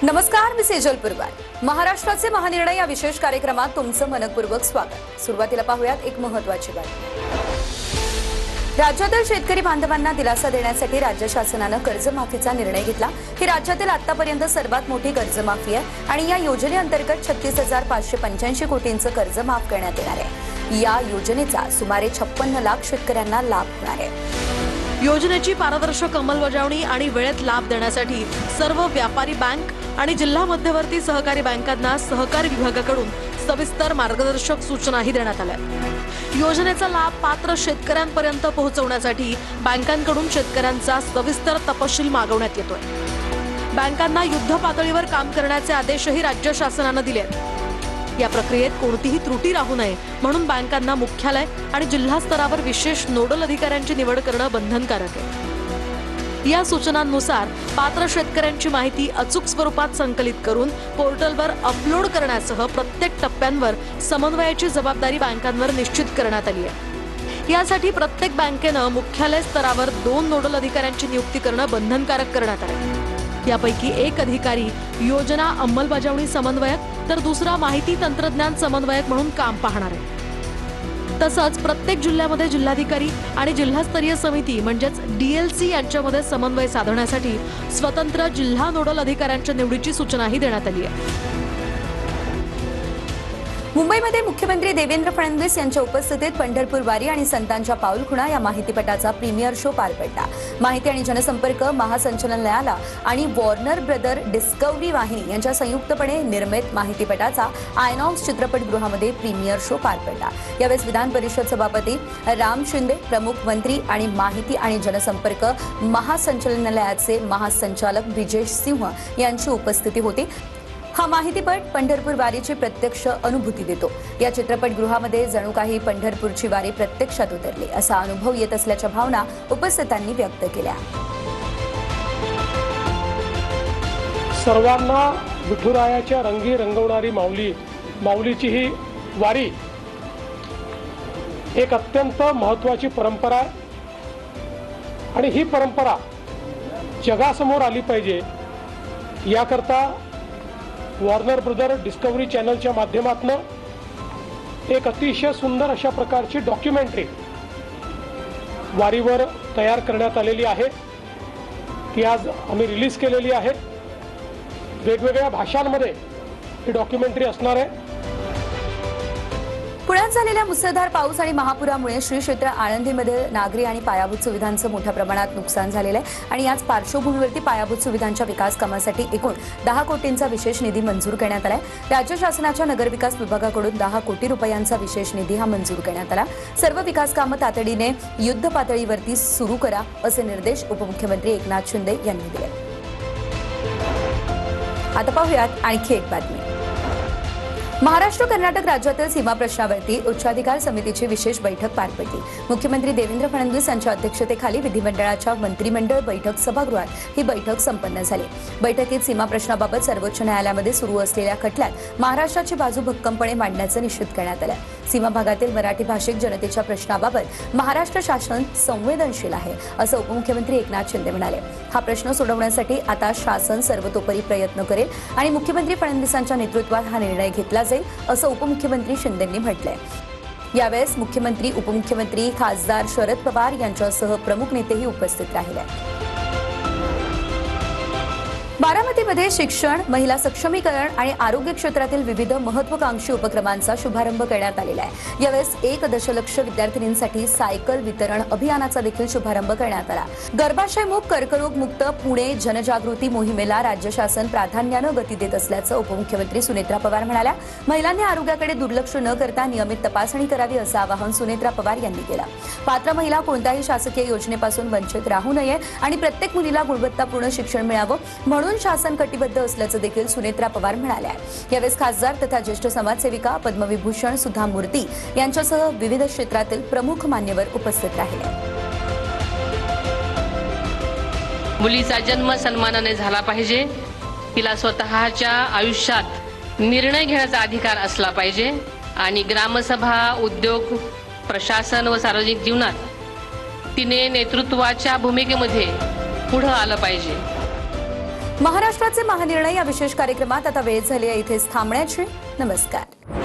नमस्कार, मी सेजल पुरवार। महाराष्ट्राचे महानिर्णय या विशेष कार्यक्रमात तुमचं मनपूर्वक स्वागत। सुरुवातीला पाहूयात एक महत्त्वाची बातमी। राज्यातील शेतकरी बांधवांना दिलासा देण्यासाठी राज्य शासनाने कर्जमाफीचा निर्णय घेतला। ही राज्यातील आतापर्यंत सर्वात मोठी कर्जमाफी आहे आणि या योजनेअंतर्गत 36,585 कोटींचं कर्ज माफ करण्यात येणार आहे। या योजनेचा सुमारे 56 लाख शेतकऱ्यांना लाभ होणार आहे। योजनेची पारदर्शक अंमलबजावणी आणि वेळेत लाभ देण्यासाठी सर्व व्यापारी बँक आणि जिल्हा मध्यवर्ती सहकारी बँकांना सहकारी विभागाकडून सविस्तर मार्गदर्शक सूचनाही देण्यात आल्या। योजनेचा लाभ पात्र शेतकऱ्यांपर्यंत पोहोचवण्यासाठी बँकांकडून शेतकऱ्यांचा सविस्तर तपशील मागवण्यात येतोय। बँकांना युद्ध पातळीवर काम करण्याचे आदेशही राज्य शासनाने दिले आहेत। या प्रक्रियेत कोणतीही त्रुटी राहू नये म्हणून बँकांना मुख्यालय आणि जिल्हा स्तरावर विशेष नोडल अधिकाऱ्यांची निवड करणं बंधनकारक आहे। या सूचनांनुसार पात्र शेतकऱ्यांची माहिती अचूक स्वरूपात संकलित करून पोर्टलवर अपलोड करण्यासह प्रत्येक टप्प्यांवर समन्वयाची जबाबदारी बँकांवर निश्चित करण्यात आली आहे। यासाठी प्रत्येक बँकेनं मुख्यालय स्तरावर 2 नोडल अधिकाऱ्यांची नियुक्ती करणं बंधनकारक करण्यात आलं आहे। यापैकी एक अधिकारी योजना अंमलबजावणी समन्वयक तर दुसरा माहिती तंत्रज्ञान समन्वयक म्हणून काम पाहणार आहे। तसंच प्रत्येक जिल्ह्यामध्ये जिल्हाधिकारी आणि जिल्हास्तरीय समिती म्हणजेच डीएलसी यांच्यामध्ये समन्वय साधण्यासाठी स्वतंत्र जिल्हा नोडल अधिकाऱ्यांच्या निवडीची सूचनाही देण्यात आली आहे। मुंबईमध्ये मुख्यमंत्री देवेंद्र फडणवीस यांच्या उपस्थितीत पंढरपूर वारी आणि संतांच्या पाऊलखुणा या माहितीपटाचा प्रीमियर शो पार पडला। माहिती आणि जनसंपर्क महासंचालनालयाला आणि वॉर्नर ब्रदर डिस्कव्हरी वाहिनी यांच्या संयुक्तपणे निर्मित माहितीपटाचा आयनॉक्स चित्रपटगृहामध्ये प्रीमियर शो पार पडला। यावेळी विधान परिषद सभापती राम शिंदे, प्रमुख मंत्री आणि माहिती आणि जनसंपर्क महासंचालनालयाचे महासंचालक ब्रिजेश सिंह यांची उपस्थिती होती। हा माहितीपट पंढरपूर वारीची प्रत्यक्ष अनुभूती देतो। या चित्रपटगृहामध्ये जणू काही पंढरपूरची वारी प्रत्यक्षात उतरली असा अनुभव येत असल्याच्या भावना उपस्थितांनी व्यक्त केल्या। सर्वांना विठुरायाच्या रंगी रंगवणारी माऊलीची ही वारी एक अत्यंत महत्त्वाची परंपरा आहे आणि ही परंपरा जगासमोर आली पाहिजे याकरता वॉर्नर ब्रदर डिस्कव्हरी चॅनलच्या माध्यमातून एक अतिशय सुंदर अशा प्रकारची डॉक्युमेंटरी वारीवर तयार करण्यात आलेली आहे। ती आज आम्ही रिलीज केलेली आहे। वेगवेगळ्या भाषांमध्ये ही डॉक्युमेंटरी असणार आहे। पुण्यात झालेल्या मुसळधार पाऊस आणि महापुरामुळे श्री क्षेत्र आळंदीमध्ये नागरी आणि पायाभूत सुविधांचं मोठ्या प्रमाणात नुकसान झालेलं आहे आणि याच पार्श्वभूमीवरती पायाभूत सुविधांच्या विकास कामासाठी एकूण 10 कोटींचा विशेष निधी मंजूर करण्यात आला आहे। राज्य शासनाच्या नगरविकास विभागाकडून 10 कोटी रुपयांचा विशेष निधी हा मंजूर करण्यात आला। सर्व विकास कामं तातडीने युद्ध पातळीवरती सुरू करा असे निर्देश उपमुख्यमंत्री एकनाथ शिंदे यांनी दिले। आता पाहूयात आणखी एक बातमी। महाराष्ट्र कर्नाटक राज्यातील सीमा प्रश्नावरती उच्चाधिकार समितीची विशेष बैठक पार पडली। मुख्यमंत्री देवेंद्र फडणवीस यांच्या अध्यक्षतेखाली विधिमंडळाच्या मंत्रिमंडळ बैठक सभागृहात ही बैठक संपन्न झाली। बैठकीत सीमा प्रश्नाबाबत सर्वोच्च न्यायालयामध्ये सुरू असलेल्या खटल्यात महाराष्ट्राची बाजू भक्कमपणे मांडण्याचं निश्चित करण्यात आलं। सीमा भागातील मराठी भाषिक जनतेच्या प्रश्नाबाबत महाराष्ट्र शासन संवेदनशील आहे असं उपमुख्यमंत्री एकनाथ शिंदे म्हणाले। हा प्रश्न सोडवण्यासाठी आता शासन सर्वतोपरी प्रयत्न करेल आणि मुख्यमंत्री फडणवीसांच्या नेतृत्वात हा निर्णय घेतला जाईल असं उपमुख्यमंत्री शिंदेंनी म्हटलंय। यावेळेस मुख्यमंत्री, उपमुख्यमंत्री, खासदार शरद पवार यांच्यासह प्रमुख नेतेही उपस्थित राहिले। बारामतीमध्ये शिक्षण, महिला सक्षमीकरण आणि आरोग्य क्षेत्रातील विविध महत्त्वाकांक्षी उपक्रमांचा शुभारंभ करण्यात आलेला आहे। यावेळेस 1 दशलक्ष विद्यार्थिनींसाठी सायकल वितरण अभियानाचा देखील शुभारंभ करण्यात आला। गर्भाशयमुक्त, कर्करोगमुक्त पुणे जनजागृती मोहिमेला राज्य शासन प्राधान्यानं गती देत असल्याचं उपमुख्यमंत्री सुनेत्रा पवार म्हणाल्या। महिलांनी आरोग्याकडे दुर्लक्ष न करता नियमित तपासणी करावी असं आवाहन सुनेत्रा पवार यांनी केलं। पात्र महिला कोणत्याही शासकीय योजनेपासून वंचित राहू नये आणि प्रत्येक मुलीला गुणवत्तापूर्ण शिक्षण मिळावं म्हणून शासन कटिबद्ध असल्याचं देखील सुनेत्रा पवार म्हणाल्या। यावेळी खासदार तथा ज्येष्ठ समाजसेविका पद्मविभूषण सुधा मूर्ती यांच्यासह विविध क्षेत्रातील प्रमुख मान्यवर उपस्थित राहिले। मुलीचा जन्म सन्मानाने झाला पाहिजे। तिला स्वतःच्या आयुष्यात निर्णय घेण्याचा अधिकार असला पाहिजे आणि ग्रामसभा, उद्योग, प्रशासन व सार्वजनिक जीवनात तिने नेतृत्वाच्या भूमिकेमध्ये पुढे आलं पाहिजे। महाराष्ट्राचे महानिर्णय या विशेष कार्यक्रमात आता वेळ झाली आहे इथेच थांबण्याची. नमस्कार.